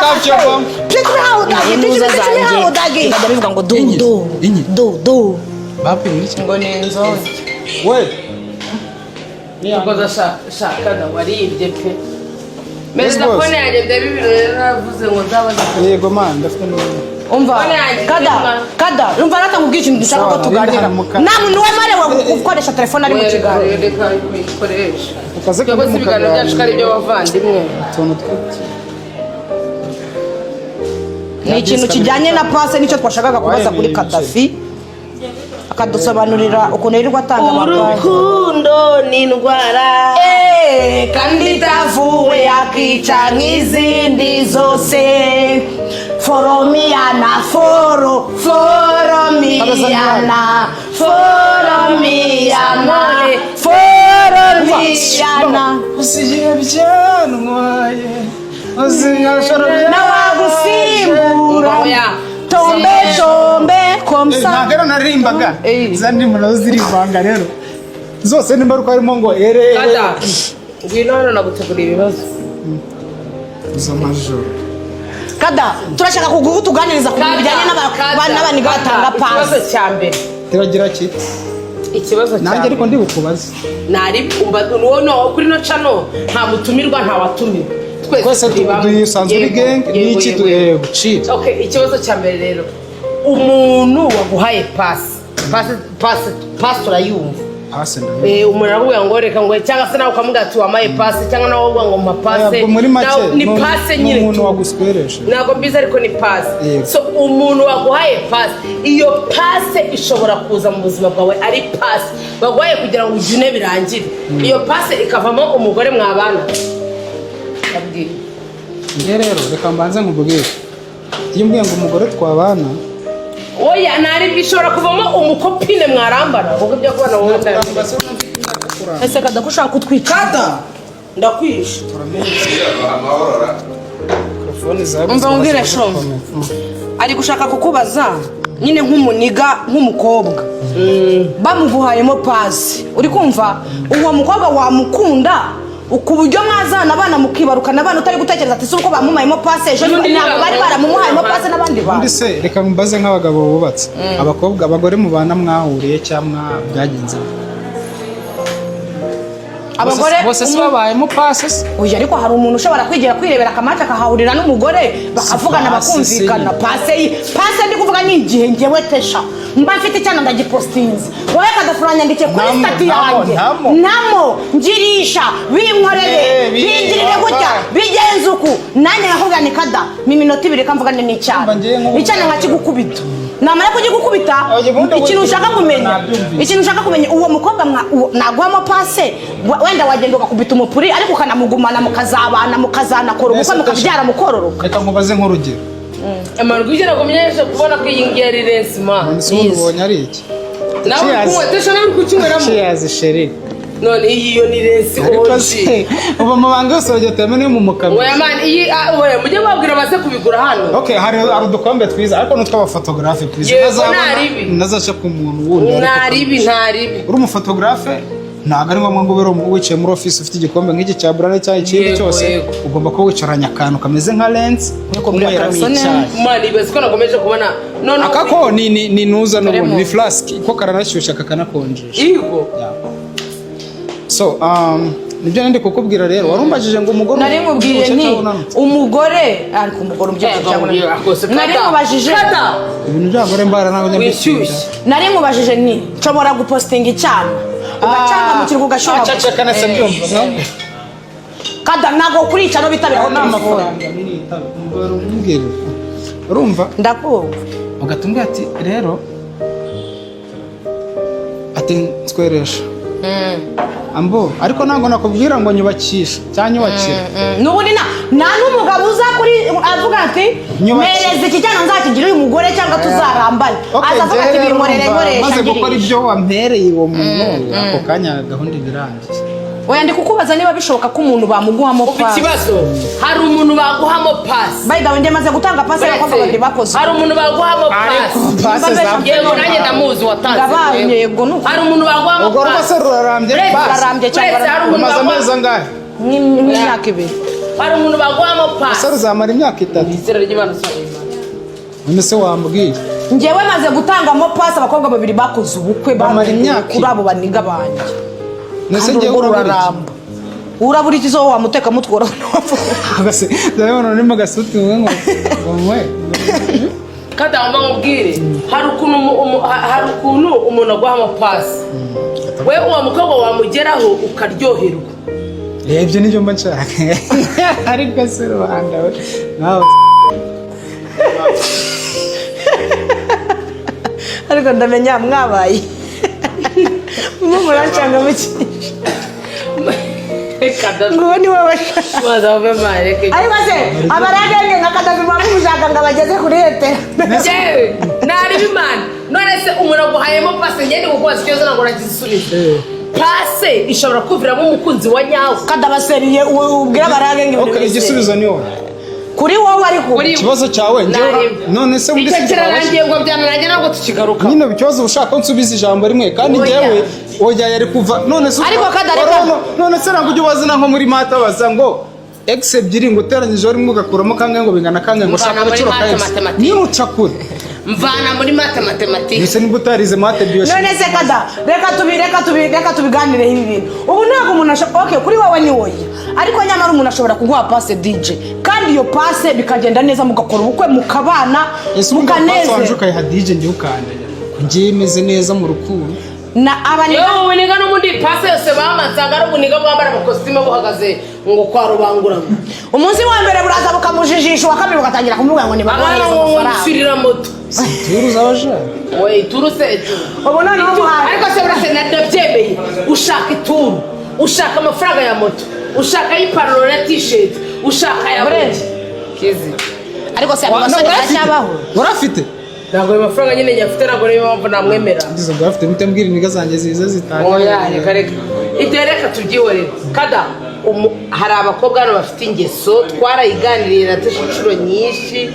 Kavyova. Ndabivuga ngo do. Bapi iki? Ngo ni inzozi. We. Ngoza shaka na waribye pe. Meza kone yaje ndabibiro yaravuze ngo nzabaza. Yego man, ndafite n'umuntu. Umva kada umva rata nkubwiye ikintu dushaka ko tuganira namwe niwe marewe gukoresha telefone ari mu kiganiro reka uyikoresha ukaze ko ibiganiro byacu kari byo bavandimwe ni ikintu kijyanye na pase nicyo twashakaga kubaza kuri Kadafi akadusobanurira ukuntu yirirwa atanga amakuru urukundo ni indwara kandi itavuwe akica nk'izindi zose Foromiyana usigiye byanwaye uzingashora nawagusimbura tombe komsa nagara narimbaga zandi muno zirivanga rero zose nimbaruko harimo ngo kada ngwino hano nagutegura ibibazo zo majoro kada turashaka kuguha tuganiriza ku bijyanye n'abana batanga pasi ikibazo cya mbere tiragira ki ikibazo cya nanjye ariko ndi bukubaze nari no kuri no channel nta mutumirwa nta watumirwa twese dusanzwe uri gang n'iki gucira okay ikibazo cya mbere rero umuntu waguhaye pass turayumva hasi umuntu aravuga ngo reka ngo cyangwa se nawe ukamuga ati wamaye pass cyangwa nawe uvuga ngo mapase ni pass nyine umuntu wagusweresha ntabwo mbiza ariko ni pass so umuntu waguhaye pass iyo pass ishobora kuza mu buzima bwawe ari pass baguhaye kugira ngo ujune birangire iyo pass ikavamo umugore mwabana abwiye rero reka mbanze nkubwire iyo mbwiye ngo umugore twabana oya nari bishobora kuvamo umukopine mwarambana kuko byo kubana wowe ese kada ko ushaka kutwika kada ndakwisha umva mbwire shombe ari gushaka kukubaza nyine nk'umuniga nk'umukobwa bamuguhayemo pasi uri kumva uwo mukobwa wamukunda ukuburyo mwazana abana mukibarukana abana utari gutekereza ati suko bamumayemo pase ejo n'undi ntabwo bari baramumuhayemo pase n'abandi bantu undi se reka mbaze nk'abagabo bubatse abakobwa abagore mubana mwahuriye cyangwa byagenze abagore bose se babayemo pase oya ariko hari umuntu ushobora kwigira kwirebera akamaca akahahurira n'umugore bakavugana bakumvikana pase ndi kuvuga ni igihe ngewe tesha mba mfite cyane ndagipostinze wowe kadafuranya ndike kuri stati yanjye namo ngirisha binkorere bingirire gutya bigenze uku nanjye nakubwira ni kada mu minota 2 kamvugane n'icyana icyana nkakigukubita namara kugikukubita ikintu ushaka kumenya uwo mukobwa naguhamo pase wenda wagenda ugakubita umupuri ariko ukanamugumana mukazabana mukazanakora ubukwe mukabyara mukororoka reka nkubaze nk'urugero amarwa ugera kumenyesha kubona ko iyi ngiyi ari rensima ubonye ari iki nawe kuwetesha nawe kucyumeramo cheers sheri none iyo ni rensi oji uba mabanga yose wageteme ni mu mukamo oya man iyi oya mujye babwira baze kubigura hano okay hari udukombe twiza ariko nutwa abafotografe twiza nazaca ku muntu wundi ntaribi uri umufotographe ntabwo ari ngombwa ngo ube wicaye muri office ufite igikombe nk'iki cya burane cyangwa ikindi cyose ugomba kuba wicaranya akantu kameze nka lens nkuko mwera n'icyayi mani bazi ko nakomeje kubona none akako ni nuza n'ubundi ni flask ko karanashyushya kakanakonjesha yego so nibyo ndi kukubwira rero warumbajije ngo umugore nari mubwiye nti umugore ariko umugore nari mubajije ibintu by'abagore mbara nawe nyabishyushye nari mubajije ni nshobora gupostinga icyana ugacanga mu kirugo gashyuha cacaka na se byumva kada nago kurica no bitabiraho n'amafaranga urumva ndakumva ugatumwa ati rero ati nsweresha ambo ariko ntabwo nakubwira ngo nyubakisha cyangwa nyubakira n'ubundi nta n'umugabo uza kuri avuga ati mereza iki cyane nzakigira uyu mugore cyangwa tuzarambane azavuga ati binkorere maze gukora ibyo wampereye uwo muntu ako kanya gahunda ibirangiye oya ndi kukubaza niba bishoboka ko umuntu bamuguhamo pasi ikibazo hari umuntu baguhamo pasi by the way ndemaze gutanga pasi y'abakobwa babiri bakoze hari umuntu baguhamo pasi yego nanjye ndamuzi watanze yego nuko hari umuntu baguhamo pasi ubwo rwose rurarambye rurarambye cyangwa hari umuntu umaze amezi angahe nk'imyaka 2 hari umuntu baguhamo pasi ese uzamara imyaka 3 izina ry'Imana none se wambwiye njyewe maze gutangamo pasi abakobwa babiri bakoze ubukwe Bamara imyaka kuri abo baniga banjye nese ngiye uraramba urabura ikizo wamuteka mutwora agase ndabona nimo gasuti ngo kada wamba mubwire hari ukuntu umuntu aguhamo pasi we uwo mukobwa wamugeraho ukaryoherwa ibyo nibyo mba nshaka ariko se Rwanda we nawe ariko ndamenya mwabaye mumuracanga muki ngo ni wowe maze ave mareke ari base abaragenge ngakadazi bamushaka ngabageze kuri leta jewe nari bimana none se umuntu aguhayemo pasi ngende kukubaza ikibazo ntabwo nakizisubiza pase ishobora kuviramo umukunzi wa nyawe kadabaseriye ubwira abaragenge okay igisubizo ni wowe kuri wowe ariko ikibazo cyawe none se undi kirarangiye ngo byananjye ntabwo tukigaruka nyine ikibazo ushaka nsubiza ijambo rimwe kandi njyewe oya yari kuva none se ariko kadareka none se ntabwo ujye wazina nko muri mata baza ngo x ebyiri ngo uteranyije rimwe ugakuramo kangahe ngo bingana kangahe ngo ushaka agaciro ka x niba ucakure mvana muri matematike ese nibwo utarize mate biyoshi none se kada reka tubiganireho ibi bintu ubu ntabwo umuntu ashobora okay kuri wowe ni wowe ariko nyamara umuntu ashobora kuguha pase DJ kandi iyo pase bikagenda neza mugakora ubukwe mukabana mukaneze wanje ukayiha DJ ndi ukanda ngiye meze neza mu rukundo na abaniga yo ubuniga n'umundi pase yose bamanzaga ari ubuniga bwambara amakositimu buhagaze ngo kwa rubangura umunsi wa mbere buraza bukamujijisha wa kabiri bugatangira kumuvuga ngo ni abana ngo nshirira moto turuza abaje we turuse ubu none ariko se burase ndabyemeye ushaka ituru ushaka amafaranga ya moto ushaka y'ipantaro na t-shirt ushaka ya Brenda kizi ariko se abasore bacyabaho urafite ntabwo ayo mafaranga nyine nyafite ntabwo niyo mpamvu namwemera ndizo bafite mutambwira iniga zanjye ziza zitanye oya reka itereka tubyihorere kada hari abakobwa hano bafite ingeso twarayiganiriye na inshuro nyinshi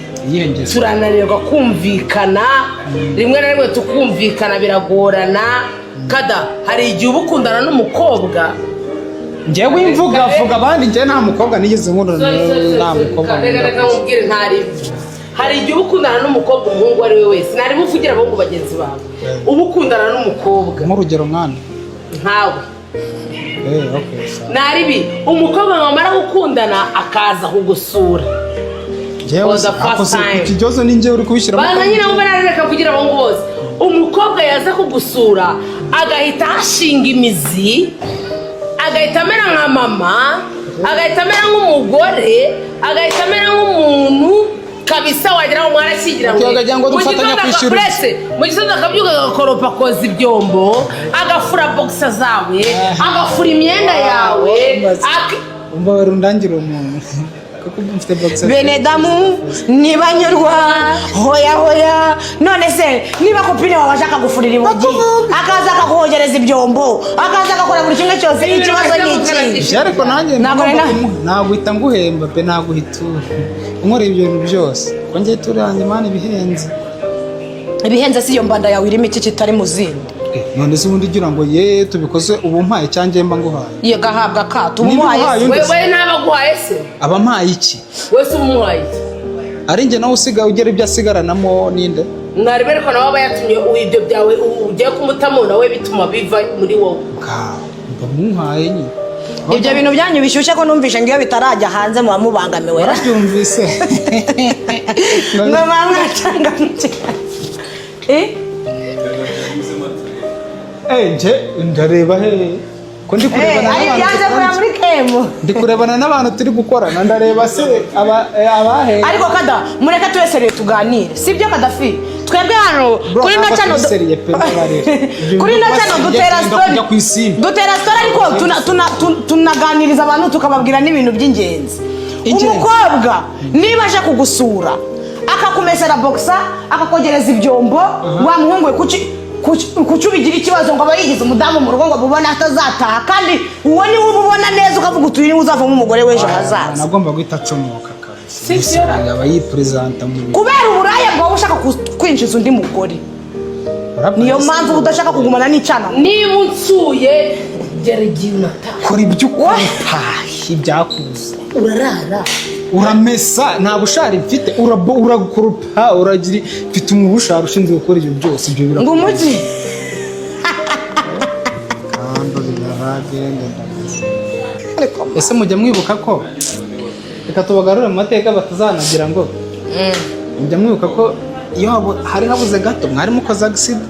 turananirwa kumvikana rimwe na rimwe tukumvikana biragorana kada hari igihe uba ukundana n'umukobwa njyewe imvuga abandi njyewe nta mukobwa nigeze nkundana nta mukobwa reka nkubwire ntari hari igihe uba ukundana n'umukobwa umuhungu uwo ari we wese ntari buvugira abahungu bagenzi bawe uba ukundana n'umukobwa nk'urugero mwana nkawe naribi umukobwa wamara gukundana akaza kugusura ikibazo ni njyewe uri kubishyiramo bana nyine wumva nareka kugira abahungu bose umukobwa yaza kugusura agahita ashinga imizi agahita amera nka mama agahita amera nk'umugore agahita amera nk'umuntu kabisa wagira ngo mwarashyingira ngo dufatanya kwishyura mu gitondo akabyuka agakoropa koza ibyombo agafura boxer zawe agafura imyenda yawe umva warundangira umuntu bene damu ntibanyurwa hoya none se niba kopine wawe ashaka gufurira ibugi akaza akakogereza ibyombo akaza agakora buri kimwe cyose ikibazo ni iki ariko nanjye naguhita nguhemba pe naguhitura unkorera ibyo bintu byose ko njye turange mani ibihenze si iyo mbanda yawe irimo iki kitari mu zindi none se ubundi ugira ngo ye tubikoze ubu mpaye cyangwa mba nguhaye iyo gahabwa ka tumuhaye we n'abaguhaye se aba mpaye iki wese umuhaye ari njye nawe usigaye ugera ibyo asigaranamo ninde mwari bereko nawe aba yatumye ibyo byawe ugiye kumutamo nawe bituma biva muri wowe mba muhaye nyine ibyo bintu byanyu bishyushye ko numvishe ngo iyo bitarajya hanze muba mubangamiwe byumvise ngo mwamwacangamutse nje ndareba he ko ndi kurebana n'abantu turi gukorana ndareba se abahe ariko kada mureka tuwesereye tuganire sibyo kadafi twebwe hano kuri no channel dutera story ariko tunaganiriza abantu tukababwira n'ibintu by'ingenzi umukobwa niba aje kugusura akakumesera boxer akakogereza ibyombo wa muhungu kuki ubigira ikibazo ngo aba yigize umudamu mu rugo ngo mubone atazataha kandi uwo niwe ubona neza ukavuga utuye niwe uzavamo umugore w'ejo hazaza nagomba guhita acomoka kabisa aba yipresenta mu kubera uburaya bwawe ushaka kwinjiza undi mugore niyo mpamvu udashaka kugumana n'icana niba unsuye geragina kora ibyo ukora ibyakuza urarara uramesa nta bushari mfite urakoropa uragira mfite umubushari ushinzwe gukora ibyo byose ibyo ngo umuki ese mujya mwibuka ko reka tubagarure mu mateka batazanagira ngo mujya mwibuka ko iyo hari habuze gato mwari mukoze agisida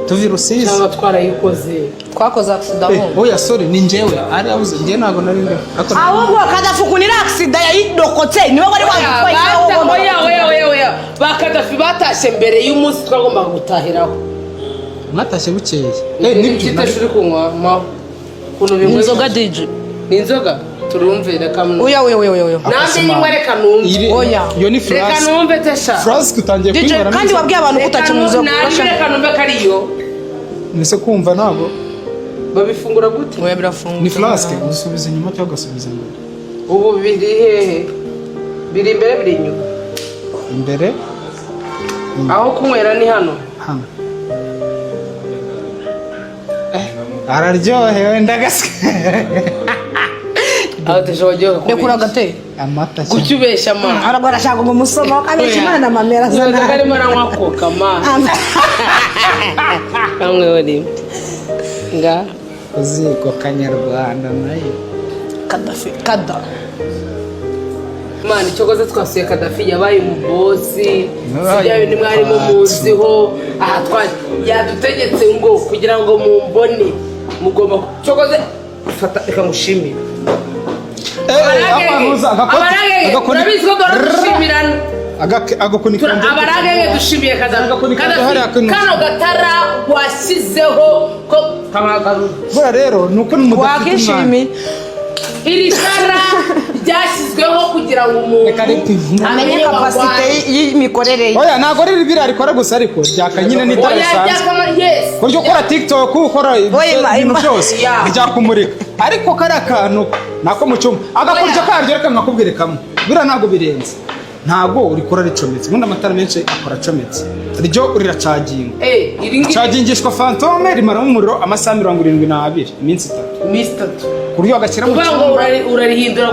tuvi Rusizi cyangwa twarayikoze twakoze accident oya sorry ni njyewe ari habuze njye ntago nari ndi ahubwo kadafukunira accident yayidokotse niwe wari wagitwaye oya bakadafi batashye mbere y'umunsi twagombaga gutahiraho mwatashye bukeye nibyo turi kunywa ma kuno bimwe inzoga DJ ni inzoga turumve reka oya nanjye nyimwe reka numve oya yo ni reka flask numve tesha flask utangiye DJ kwibara kandi wabwiye abantu kutaca mu nzoga reka numve kariyo nise kumva ntabwo babifungura gute oya birafunga ni flask usubiza inyuma cyangwa ugasubiza imbere ubu biri hehe biri imbere biri inyuma imbere aho kunywera ni hano hano araryohewe ndagaswe aho teshoboye rekura gate amata kuki ubeshya ma arabwo arashaka ngo musoma abeshya imana na mamera none zana karimo aranywa koka ma kamwe wari nga uziko kanyarwanda nayo kadafi kada mani cyokoze twasuye Kadafi yabaye umubosi sibya bintu mwarimo muziho aha twari yadutegetse ngo kugira ngo mumbone mugomba cyokoze fata reka mushimire urabizi ko dushimirana abaragenge dushimiye Kadafi kano gatara washyizeho ko kamagaru bura rero nuko mudafite umwana iri tara ryashyizweho kugira ngo umuntu amenye kapasite y'imikorere ye oya ntabwo riri biriya rikora gusa ariko ryaka nyine n'itara risanzwe kuryo ukora tiktok ukora ibintu byose ryakumurika ariko kari akantu nako mu cyumba agakurya karyo reka nkakubwire kamwe biriya ntabwo birenze ntabwo urikora ricometse ubundi amatara menshi akora acometse ryo riracaginga cagingishwa fantome rimaramo umuriro amasaha 72 iminsi 3 kuryo agashyira mu cyumba urarihindura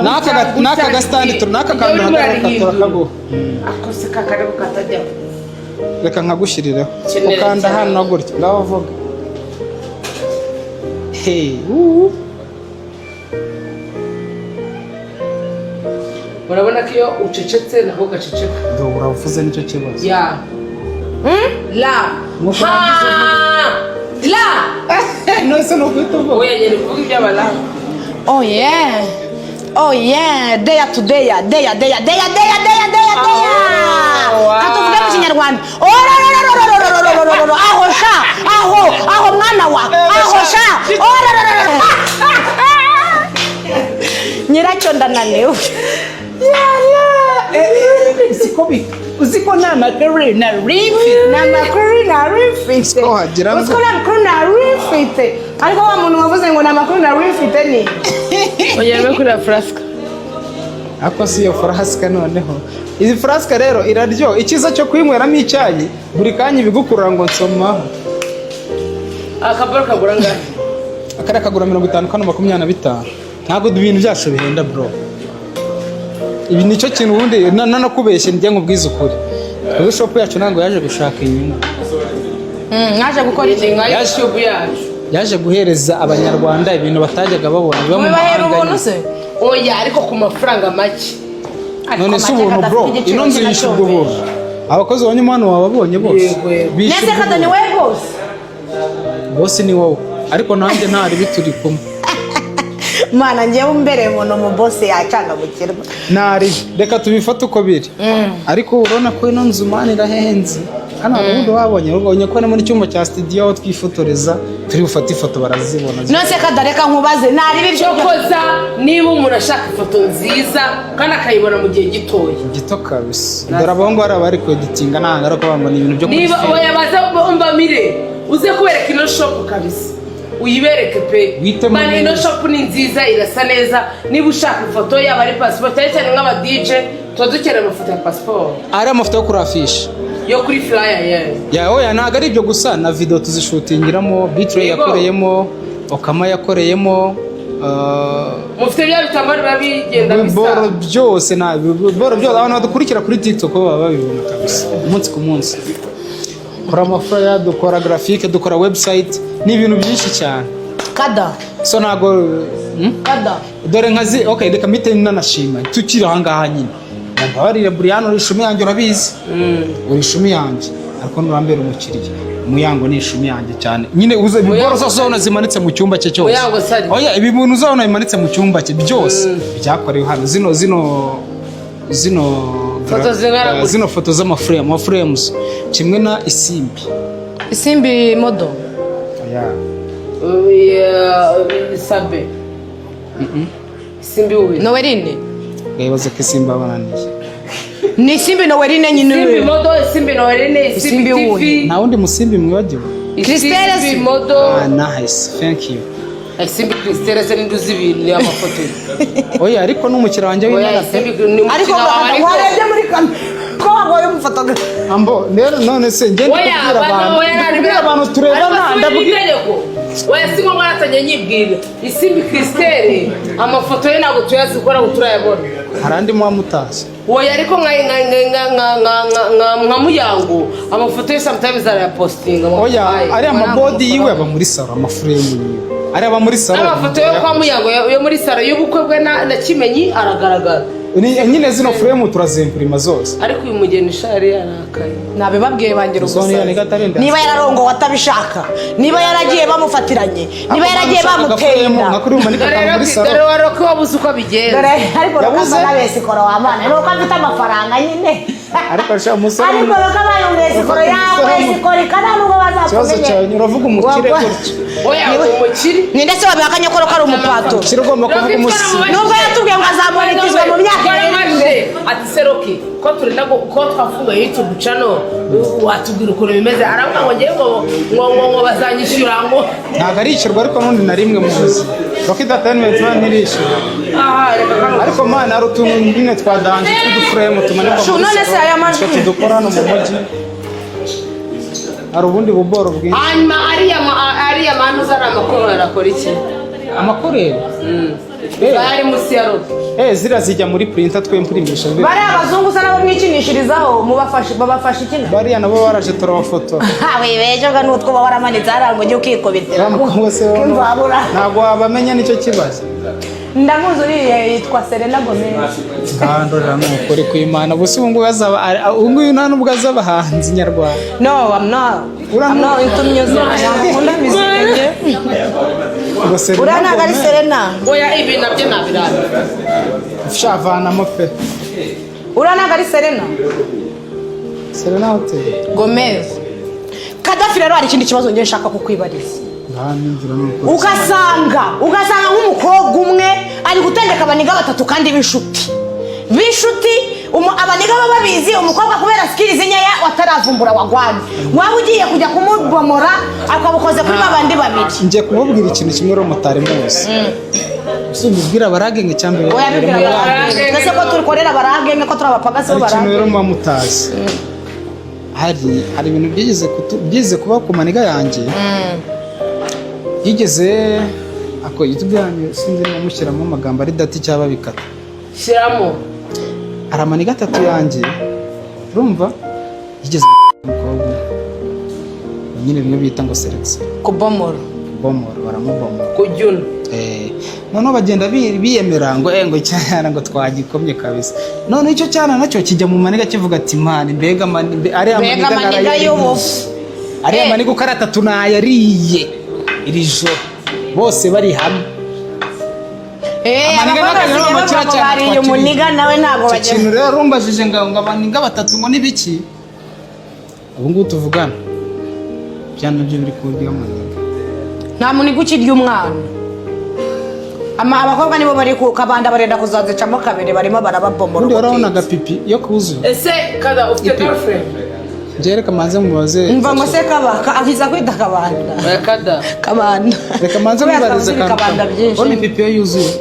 n'aka gasitandi n'aka kantu turakaguha akose kakarebo katajya reka nkagushyirireho ukanda hano gutya ngaho vuga urabona ko iyo ucecetse nako gaceceka ngo uravuze nicyo kibazo ya la la nose no kwita uvuga oya nyine kuvuga iby'abala oh yeah day to day katuvuge mu kinyarwanda aho sha aho mwana wa aho sha nyiracyo ndananiwe uziko na makuru na rifite ariko wa muntu wavuze ngo na makuru na rifite ni onyeme kuri flask ako si yo flask noneho izi flask rero iraryo ikiza cyo kwinyweramo icyayi buri kanya ibigukurura ngo nsomaho akabaro kagura ngahe akara kagura 50 kano 25 ntabwo ibintu byacu bihenda bro ibi nicyo kintu ubundi nanakubeshye njye nkubwiza ukuri twebwe shop yacu ntabwo yaje gushaka inyungu naje gukora ikinga YouTube yacu yaje guhereza abanyarwanda ibintu batajyaga babona biba mu mahanga oya ariko ku mafaranga make none se ubuntu bro ino nzu yishyurwa ubuntu abakozi banyuma hano wababonye bose nese kadani we bose bose ni wowe ariko nanjye ntari bituri kumwe mana ngewe umbere umuntu mu boss yacanga gukirwa nari reka tubifate uko biri ariko urabona ko ino nzu mani irahenze hano ubundi wabonye ko muri cyumba cya studio aho twifotoreza turi bufate ifoto barazibona nose kadareka nkubaze nari bibyo koza niba umuntu ashaka ifoto nziza kandi akayibona mu gihe gito kabisa dore abahungu hari abari kweditinga ntabwo ari ko bambona ibintu byo niba wayabaza mbamire uze kubereka ino shop kabisa uyibereke pe bani ino shop ni nziza irasa neza niba ushaka ifoto yaba ari passport cyane nk'aba DJ tudukenera amafoto ya passport ari amafoto yo kuri affiche yo kuri flyer oya ntabwo ari ibyo gusa na video tuzishutingiramo Bitrey yakoreyemo Okama yakoreyemo mufite bya bitambaro biba bigenda bisa biboro byose biboro byose abantu badukurikira kuri TikTok baba babibona kabisa umunsi ku munsi. Dukora amafuraya, dukora graphique, dukora website n'ibintu byinshi cyane. Kada So nago kada dore nkazi okay reka mite nanashima tukiri ahangaha nyine. Ndabarire Brian uri ishumi yanjye urabizi. Uri ishumi yanjye ariko nurambera umukiriya. Muyango ni ishumi yanjye cyane. Nyine uze biboro zose zimanitse mu cyumba cye cyose. Muyango sari. Oya ibi bintu uzabona bimanitse mu cyumba cye byose byakorewe hano zino foto z'amaframe frames kimwe na isimbi modo sabe isimbi uwe Nowerine gayibaze ko isimbi abananiye ni isimbi Nowerine nyine isimbi modo isimbi Nowerine isimbi TV nta wundi musimbi mwibagiwe Christelle isimbi modo nice thank you isimbi Christelle se n'induzi ibintu amafoto oya ariko n'umukira wanjye w'Imana ariko warebye muri kamera ko wagoye umufotografi ambo none se ngende kubwira abantu turebana ndabwira oya singo mwaratanye nyibwira isimbi Christelle amafoto ye ntabwo tuyazikora turayabona harandi mutazi oya ariko nka Muyango amafoto ye sometimes arayapostinga oya ari amabodi yiwe aba muri salo amaframe yiwe ari aba muri salo amafoto yo kwa Muyango yo muri salo y'ubukwe bwe na Kimenyi aragaragara nyine zino frame turazimprima zose ariko uyu mugeni shari yarakaye nabibabwiye bangira ubusa niba yararongo watabishaka niba yaragiye bamufatiranye niba yaragiye bamutenda dore waroko wabuze uko bigenda ariko bakaba besikoro wamana nuko afite amafaranga nyine ariko sha umusore ariko bakaba besikoro yawe besikoro kana nuko bazakumenye uravuga umukire gutyo oya umukire ni ndetse babakanye ko ari umupato kirugomba kuvuga umusi nubwo yatubwiye ngo azamonetizwa mu myaka ati seroki ko turi nako ko twafunga YouTube channel watubwira ukuntu bimeze aravuga ngo ngiye ngo bazanyishyura ngo ntago ari ishyurwa ariko nundi na rimwe muzi Rocket Entertainment banishyura ariko mana ari utuntu nyine twadanje tuduframe tumanikwa mu none se aya majwi tudukora no mu mujyi ari ubundi buboro bwinshi hanyuma ariya manu zara amakuru arakora iki amakorero bari musi ya rope zira zijya muri printer twemprimisha bari abazungu sana bo mwikinishirizaho babafasha ikina bari nabo baraje turabafoto webejoga n'utwo bawaramanitse harango njye ukikobitira ntabwo wabamenya nicyo kibazo ndamuzi uriye yitwa Selena Gomez ngandorera n'ukuri kw'Imana gusa ubu ngubu uyu nta nubwo azaba hanze nyarwanda no I'm not into music nkunda music ura ntago ari Selena oya ibi nabyo nabirana shavanamo pe ura ntago ari Selena Hotel Gomez Kadafi rero hari ikindi kibazo ngiye nshaka kukwibariza ugasanga nk'umukobwa umwe ari gutegeka abaniga batatu kandi b'inshuti abaniga baba babizi umukobwa kubera skills nkeya wataravumbura wagwanye waba ugiye kujya kumubomora akabukoze kuri babandi babiri ngiye kumubwira ikintu kimwe ro mutari muzi usubwira baragenge cyambe ndetse ko turikorera baragenge ko turabapagase baragenge ikintu rero mutazi hari ibintu byize kuba ku maniga yanjye yigeze ako YouTube yanyu sinzi namushyiramo amagambo ari dati cyaba bikata shyiramo aramani gatatu yanjye urumva yigeze umukobwa nyine bimwe bita ngo selection kubomora baramubomora kujyuna noneho bagenda biyemera ngo cyana ngo twagikomye kabisa none icyo cyana nacyo kijya mu maniga kivuga ati man mbega ari amaniga y'ubufu ari amaniga uko aratatu nayariye iri joro bose bari hamwe bariye umuniga nawe ntabwo bagenda ikintu rero rumbajije ngo abaniga batatu ngo nibiki ubu ngubu tuvugana byana byo biri kurya amaniga nta muniga ukirya umwana abakobwa nibo bari ku kabanda barenda kuzazicamo kabiri barimo barababomora undi urabona agapipi yo kuzuye ese kada ufite girlfriend reka manze mubaze mva ngo se kabaka ahiza kwita kabanda reka manze mubarize kabanda byinshi oni pipi yuzuye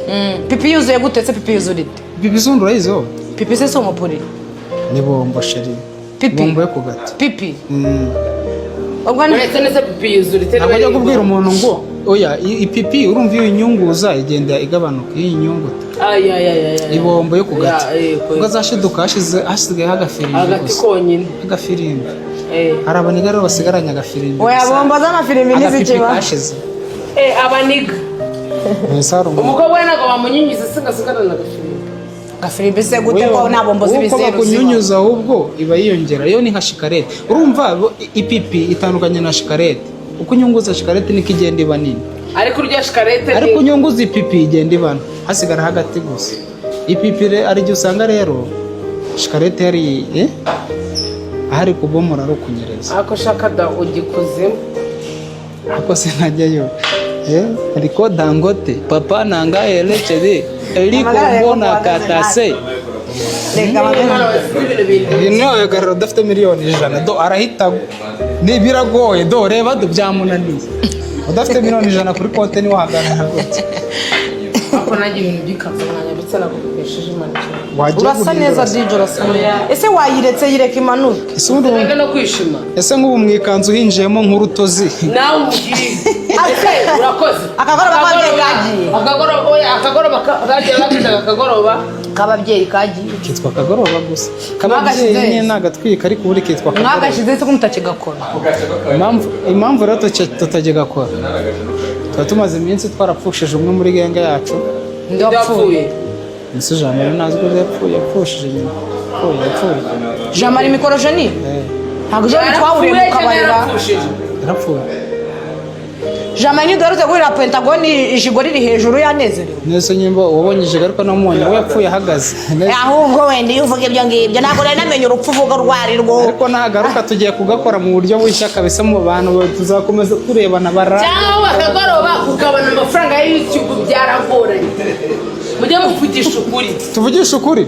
pipi yuzuye gute se pipi yuzuye pipi zundu urayizo pipi se somopuri ni bombo sheri pipi bombo yo kugata pipi ubwo uretse neza pipi yuzura itari ntabwo ajya kubwira umuntu ngo oya ipipi urumva iyo inyunguza igenda igabanuka iyo inyunguta ibombo yo kugata ubwo azashiduka hasigayeho agafirimbi agati konyine agafirimbi hari abaniga rero basigaranye agafirimbi oya bombo z'amafirimbi n'izikiba abaniga umukobwa we ntabwo wamunyunyuza se ngasigarana agafirimbi gafirimbi se gute ko nta bombo z'ibizeru ziba kunyunyuza ahubwo iba yiyongera iyo ni nka shikarete urumva ipipi itandukanye na shikarete uko unyunguza shikarete niko igenda iba nini ariko urya shikarete ariko unyunguza ipipi igenda ibana hasigara hagati gusa ipipi ari igihe usanga rero shikarete yari ahari kubomora ari ukunyereza ako shaka da ugikuzimu ako se najyayo ariko Dangote papa nanga elected eriko mbona katase ino yagarura dafite miliyoni 100 do arahita biragoye do reba byamunaniye udafite miliyoni 100 kuri konti ni wahagarara gute ako nanjye ibintu bikaza mwanya bitse nagukesheje imanukira urasa neza DJ urasa neza ese wayiretse yireka imanuka ese uruga no kwishima ese nk'ubu mwikanzu hinjiyemo nk'urutozi nawe umugiri ese urakoze akagoroba kagiye kagiye akagoroba kagiye bakitaga akagoroba kababyeyi kagiye kitwa akagoroba gusa kababyeyi nyine nagatwika ariko uri kitwa akagoroba mwagashize se kumutacigakora impamvu rero tutagigakora tuba tumaze iminsi twarapfushije umwe muri genge yacu ndapfuye ese Jamari nazwe yapfushije nyuma yapfuye Jamari mikorojeni ntabwo twahuriye mu kabari yarapfuye Jamari ni dorute guhira Pentagoni ijigo riri hejuru yanezerewe nese nyimba wabonye ijigo ariko namunye we yapfuye ahagaze ahubwo wenda iyo uvuga ibyo ngibyo ntabwo rero namenye urupfu uvuga rwari rwo ariko nahagaruka tugiye kugakora mu buryo bushya kabisa mu bantu tuzakomeza kurebana bara cyangwa akagoroba kugabana amafaranga ya YouTube byaragoranye mujye muvugisha ukuri tuvugisha ukuri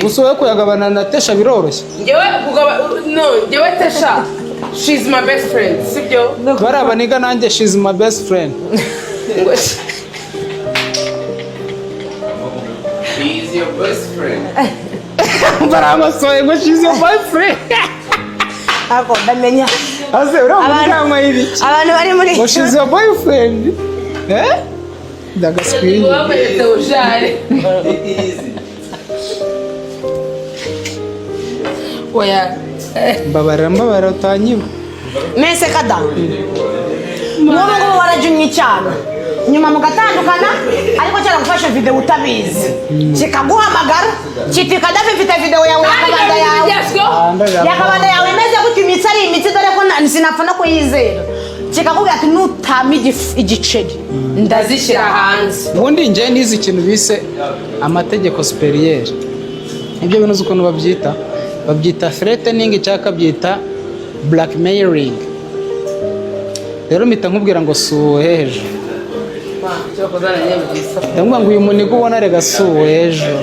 gusa wowe kuyagabana na Tesha biroroshye njyewe Tesha she's my best friend sibyo bari abaniga nanjye she's my best friend He's your best friend. baramusoye ngo she's your boyfriend ako ndamenya ase uramujyanwa ibiki abantu bari muri ngo she's your boyfriend ndagaswiri wabete ujare oya mbabarira utanyiba mese kada n'ubu ngubu warajumye cyane nyuma mugatandukana ariko cyara gufasha video utabizi kikaguhamagara kiti Kadafi mfite video yawe yakabanda yawe imeze gute imitsi ari imitsi dore ko sinapfa no kuyizera kikakubwira ati nutama igiceri ndazishyira hanze ubundi njye nizi ikintu bise amategeko superieur ibyo bintu ukuntu babyita threatening cyangwa byita blackmailing rero mpita nkubwira ngo suweje ndamubwira ngo uyu munigo ubona rega suweje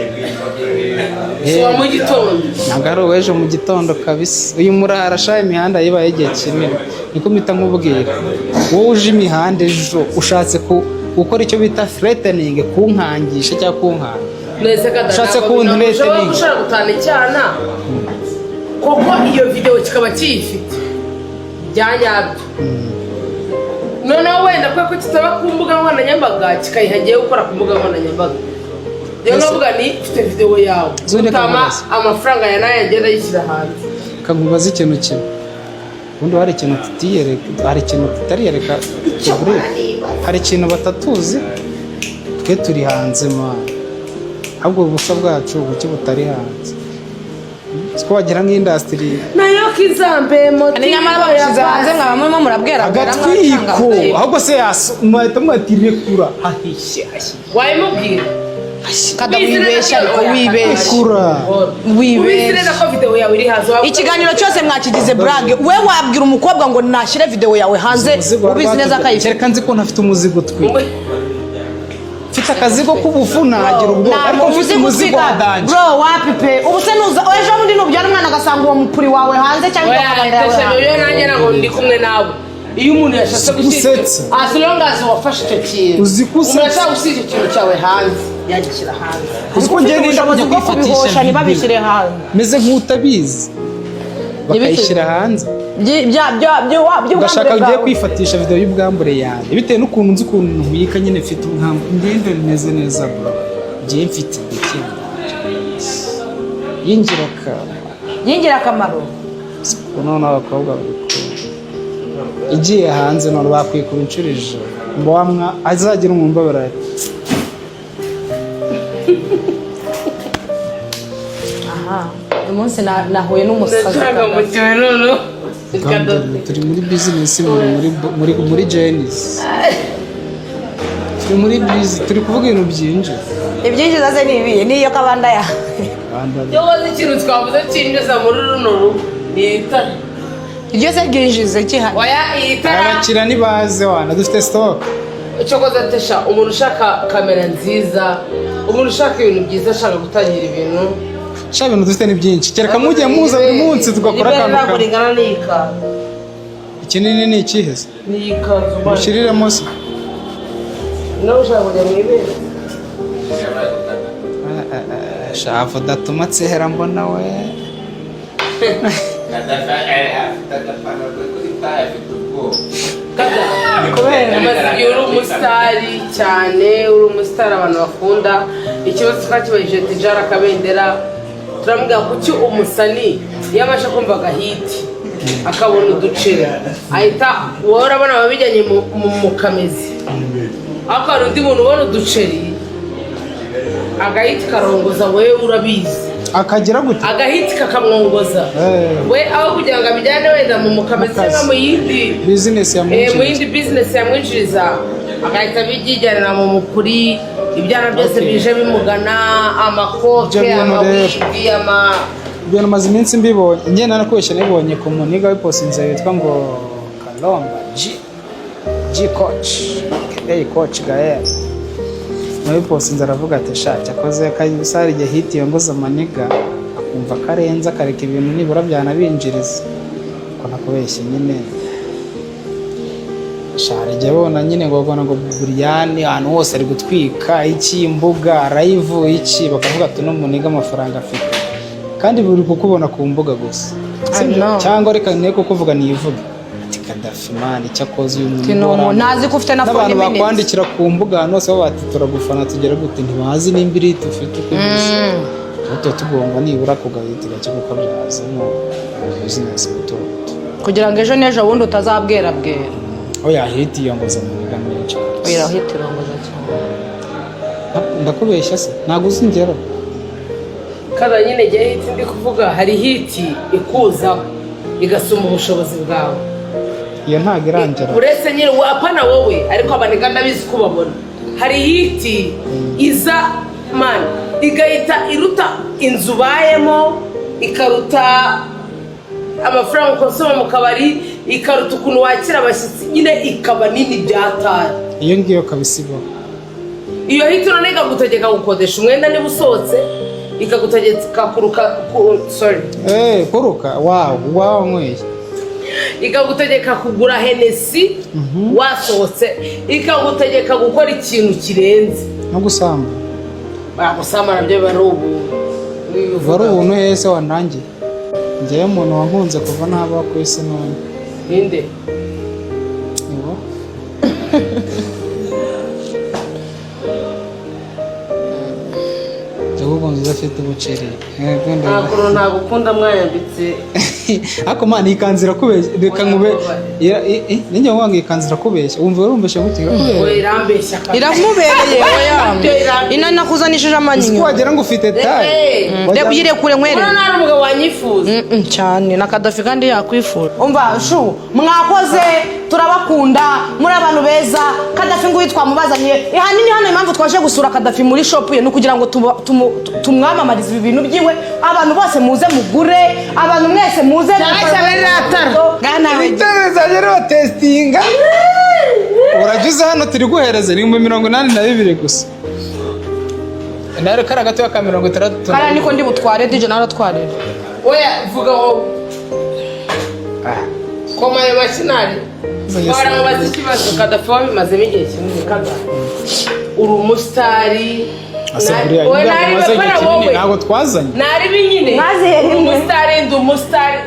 mu gitondo ntabwo ari uwejo mu gitondo kabisa uyu murara ashaye imihanda yibaye igihe kinini niko mpita nkubwira wowe uje imihanda ejo ushatse gukora icyo bita threatening kunkangisha cyangwa kunkanga ushatse threatening ushaka gutana icyana koko iyo video kikaba kiyifite byanyabyo noneho wenda ko kitaba ku mbuga nkoranyambaga kikayihagiye gukora ku mbuga nkoranyambaga rero navuga ni mfite video yawe utama amafaranga ya nayo agenda yishyira hanze kagubaza ikintu kimwe ubundi hari ikintu tutiyereka hari ikintu tutariyereka hari ikintu batatuzi twe turi hanze ahubwo ubusa bwacu buke butari hanze siko wagira nk'industry nayo kizambe ni nyamara bashize hanze mwaba murimo murabwera agatwiko ahubwo se mwahita mwatiriye kura ahishe wayimubwira kada wibeshya ariko wibeshya ko video yawe iri hanze ikiganiro cyose mwakigize brag we wabwira umukobwa ngo nashyire video yawe hanze ubizi neza akayifite reka nzi ko ntafite umuzigo twe mfite akazigo k'ubufu nagira ubwoba ariko mfite umuzigo wadanje bro wapipe ubu se nuza ejo bundi nubyara umwana agasanga uwo mupuri wawe hanze cyangwa akabanda yawe yo nanjye ntabwo ndi kumwe nawe iyo umuntu yashatse gusetsa as long as wafashe icyo kintu uzi kusetsa umuntu ashaka gusiga ikintu cyawe hanze yagishyira hanze uko ngenda ndabona kwifatisha ntibabishyire hanze meze nk'utabizi bakayishyira hanze Ndashaka ugiye kwifatisha video y'ubwambure yanjye bitewe n'ukuntu nzi ukuntu nkuyika nyine mfite ubwambure ndende bimeze neza bro. Ngiye mfite ikintu y'ingirakamaro none abakobwa igiye hanze none bakwikura inshuro ijana mbamwa azagira umumbabara. umunsi nahuye n'umusaza turi muri business muri Genesis turi muri business turi kuvuga ibintu byinshi ibyinjiza se nibiye niyo kabanda ya yoboze ikintu twavuze cyinjiza muri runo rugo ni itara iryo se ryinjiza cyihana oya itara abakira nibaze wana dufite stock cyokoza tesha umuntu ushaka kamera nziza umuntu ushaka ibintu byiza ashaka gutangira ibintu ibintu dufite ni byinshi kereka mujye muza buri munsi tugakora akantu kuringana n'ika ikinini ni ikiheze n'ika mushiriremo se no ushaka kujya mu ibere shafu datuma tsehera mbona we uri umusitari cyane uri umusitari abantu bakunda ikibazo twakibajije tijara akabendera turamubwira kuki umusani iyo amasha kumva agahiti akabona uduceri ahita wowe urabona ababijyanye mu kamezi ariko hari undi muntu ubona uduceri agahiti karongoza wowe urabizi akagira gute agahiti kakamwongoza we aho kugira ngo abijyane wenda mu mukamezi cyangwa mu yindi business yamwinjiriza agahita bijyijyanira mu mukuri ibyana byose bije bimugana amakoke amawigi ibintu maze iminsi mbibonye njye narakubeshya nibonye ku muniga w'iposinze witwa ngo Kalomba G coach Gael nawe posinze aravuga ati shaka akoze kayisari igihe hiti yongoza amaniga akumva karenza akareka ibintu nibura byanabinjiriza ko nakubeshye nyine shara igihe bona nyine ngo Buriyani ahantu hose ari gutwika iki imbuga live iki bakavuga ati no muniga amafaranga afite kandi buri kukubona ku mbuga gusa cyangwa reka ne kukuvuga nivuga ati Kadafi man icyakoze uyu muntu nazi ko ufite na phone n'abantu bakwandikira ku mbuga hano hose bati turagufana tugera gute ntibazi n'imbiri tufite ukwibisha uto tugomba nibura kugahitira cyo gukabyazamo business buto kugira ngo ejo nejo wundi utazabwera bwera oya hiti yongoza muniga menshi oya hiti yongoza cyane ndakubeshya se ntago uzingera kada nyine gihe hiti ndi kuvuga hari hiti ikuza igasuma ubushobozi bwawe iyo ntago irangira uretse nyine wapana wowe ariko abaniga ndabizi ko babona hari hiti iza man igahita iruta inzu bayemo ikaruta amafaranga ukonsoma mu kabari ikaruta ukuntu wakira abashyitsi nyine ikaba nini byatari iyo ngiyo kabisibo iyo hiti none ikagutegeka gukodesha umwenda niba usohotse ikagutegeka kuruka kuruka wow nkweye ikagutegeka kugura Hennessy wasohotse ikagutegeka gukora ikintu kirenze no gusamba bagusamba nabyo bari ubuntu hese wanangiye njyewe umuntu wankunze kuva naba ku isi none ninde niwo Jagugonze udafite ubuceri ntabwo ukunda mwayambitse ako mana ikanzira kubeshya reka nkube ninjye wanga ikanzira kubeshya wumva urumbesha gute irambeshya iramubereye oya inana kuzanishije amanyinya wagera ngo ufite tayi reba uyire kure nkwere nari umugabo wanyifuza cyane na Kadafi kandi yakwifuza umva shu mwakoze turabakunda muri abantu beza Kadafi ngo twamubazanye ihanini hano impamvu twaje gusura Kadafi muri shop ye no kugira ngo tumwamamarize ibi bintu byiwe abantu bose muze mugure abantu mwese muze rero testinga uragize hano turi guhereza ni 182 gusa ndare kara gato ya 60 kara niko ndi butware DJ naratwarira oya vuga ngo koma yo machinari bara bazi kibazo Kadafi wabimazemo igihe kinini kada uri umusitari asaburiya maze ikinini ntabwo twazanye nari binyine umusitari ndi umusitari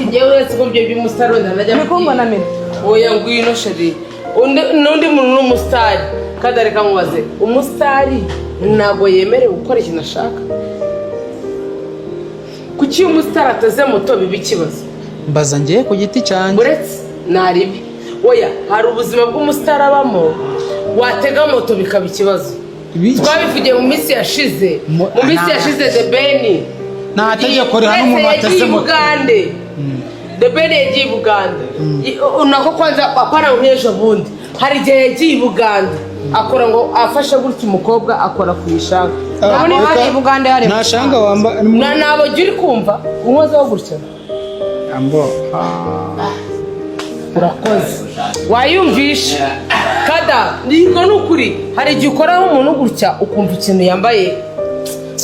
ngewe uretse ko ibyo by'umusitari wenda najya bikumbona mene oya ngwino sheri n'undi muntu n'umusitari kandi reka mubaze umusitari ntabwo yemerewe gukora ikintu ashaka kuki iyo umusitari ateze moto biba ikibazo mbaza ngiye ku giti cyanjye uretse naribi oya hari ubuzima bw'umusitari abamo watega moto bikaba ikibazo twabivugiye mu minsi yashize The Ben nta tegeko rihana umuntu wateze moto The Ben yagiye i Buganda nako kwanza apana nk'ejo bundi hari igihe yagiye i Buganda akora ngo afashe gutya umukobwa akora ku ishanga nabone hari i Buganda hari nashanga wamba nabo uri kumva unkozeho gutya ambo urakoze wayumvisha kada niko nukuri hari igihe ukora nk'umuntu gutya ukumva ikintu yambaye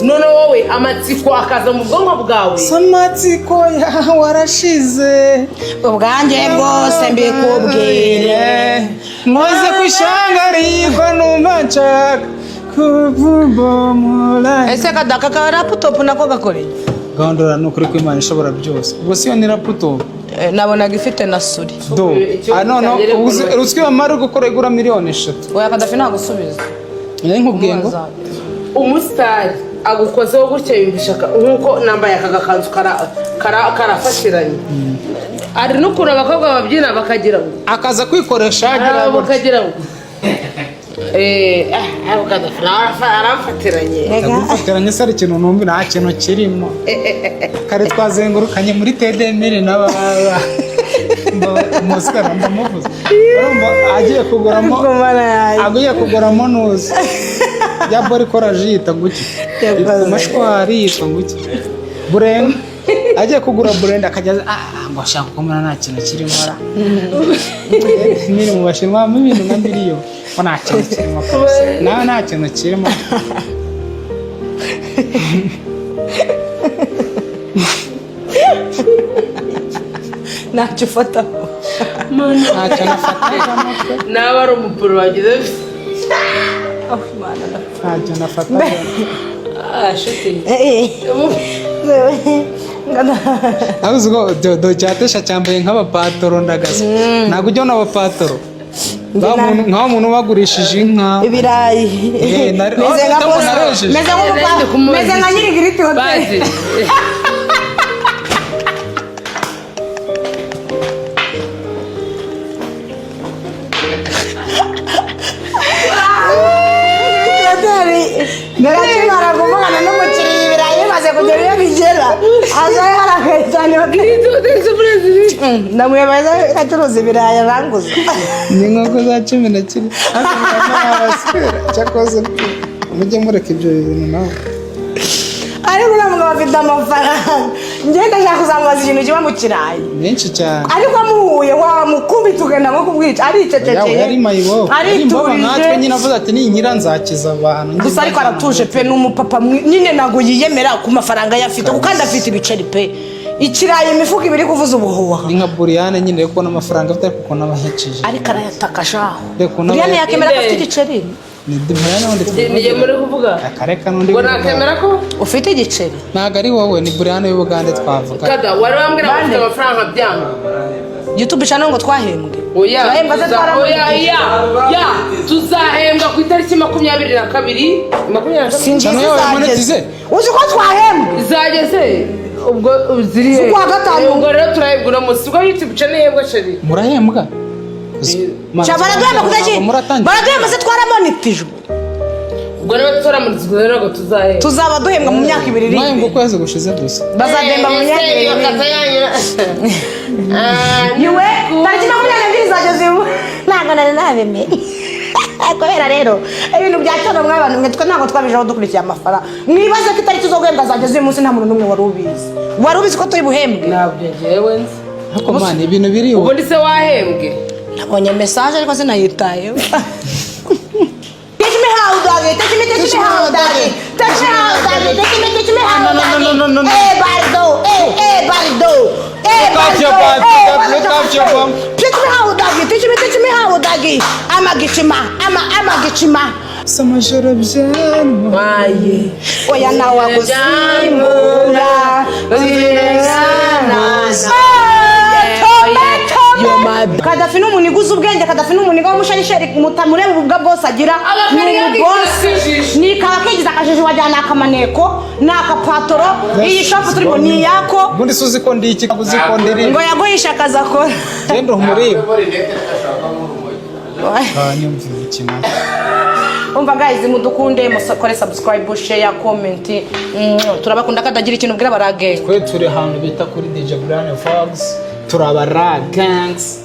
none wowe amatsiko akaza mu bwonko bwawe amatsiko warashize ubwanjye bwose mbikubwire nkoze ku ishanga ariko numva nshaka kububomora ese kadaka ka laptop nako gakoreye gahondora ni ukuri ko Imana ishobora byose ubwo siyo ni laptop nabonaga ifite na suri do none uzwi bamara gukora igura miliyoni 3 oya kadafi nagusubiza nkubwiye ngo umusitari agukozeho gutya yumvisha nk'uko nambaye aka gakanzu karafatiranye hari n'ukuntu abakobwa babyina bakagira ngo akaza kwikoresha bakagira ngo arafatiranye se ari ikintu numva nta kintu kirimo kare twazengurukanye muri tedemire n'ababa umusitari ndamuvuze urumva agiye kuguramo nuzi ya bori koraje yita guki amashwari yitwa guki burenda agiye kugura burenda akajya ngo ashaka kumara nta kintu kirimo ara miri mu bashinwa mu bintu nka mbiriyo ko nta kintu kirimo nawe nta kintu kirimo ntacyo ufataho ntacyo nafataho nawe ari umupuro wagize ntacyo nafataho abuze ko do cyatesha cyambaye nk'abapatoro ndagaza ntabwo ujya n'abapatoro nk'aho umuntu bagurishije inka ibirayi meze nka nyirigiriti hoteli Merakimara kuvugana n'umukiriya ibirayi bimaze kugera iyo bigera aza yarakaye cyane ndamuyobeza acuruza ibirayi aranguza ni inkoko za 10 cyakoze mujye mureka ibyo bintu nawe ariko uriya mugabo afite amafaranga ngenda ashaka kuzamubaza ikintu kiba mu kirayi menshi cyane ariko amuhuye wamukubita ugenda nko kumwica aricecekeye yari mayibo ariturije natwe nyine avuze ati ninyira nzakiza abantu gusa ariko aratuje pe n'umupapa nyine ntabwo yiyemera ku mafaranga yafite kuko kandi afite ibiceri pe ikirayi imifuka ibiri kuvuza ubuhuha ni nka buriyane nyine yo kubona amafaranga afite kuko n'abahekeje ariko arayataka shaho buriyane yakemera ko afite igiceri ni buriyane wundi niye muri kuvuga akareka n'undi ngo nakemera ko ufite igiceri ntabwo ari wowe ni buriyane y'Ubugande twavuga kada wari wambwira ko ufite amafaranga byanga YouTube channel ngo twahembwe oya tuzahembwa ku itariki 22 sinjye uzi ko twahembwe zageze ubwo ziri kwa gatanu ubwo rero turahembwa munsi ubwo YouTube channel yembwa sheri murahembwa Chabaraduye makutaji baraduye maze twaramonitijwe ubwo rero turamurizwa rero ngo tuzahembwa tuzaba duhembwa mu myaka 2 iri mwahembwa kwezi gushize gusa bazademba mu myaka 2 niwe tariki 22 zageze ntago nari nabemenye kubera rero ibintu byacana mw'abantu mwe twe ntago twabijeho dukurikiye amafaranga mwibaze ko itariki zo guhembwa zageze uyu munsi nta muntu n'umwe wari ubizi ko turi buhembwe ntabyo ngewe nzi ariko mani ibintu biriho ubundi se wahembwe nabonye message ariko sinayitayeho Teach me how, doggy. Teach me how, doggy. Teach me how, doggy. Teach me how, doggy. No. Hey, Bardo. Hey, Bardo. Look out your bum. Teach me how, doggy. Teach me how, doggy. I'm a Gichima. samajoro byanwa waye oya nawe agusimbura Kadafi n'umuntu uzi ubwenge, Kadafi n'umuntu w'umushayisheri mutamureba ububwa bwose agira ni boss ni kakigiza akajiji wajyana akamaneko n'akapatoro iyi shopu turimo ni yako ubundi suzi ko ndi iki uzi ko ndiri ngo yaguhisha akazi akora genda umureba nyumvira ikina umva guys mudukunde musakore subscribe share comment turabakunda kadagira ikintu bwira barage twe turi ahantu bita kuri DJ Brian Fox turabara gangs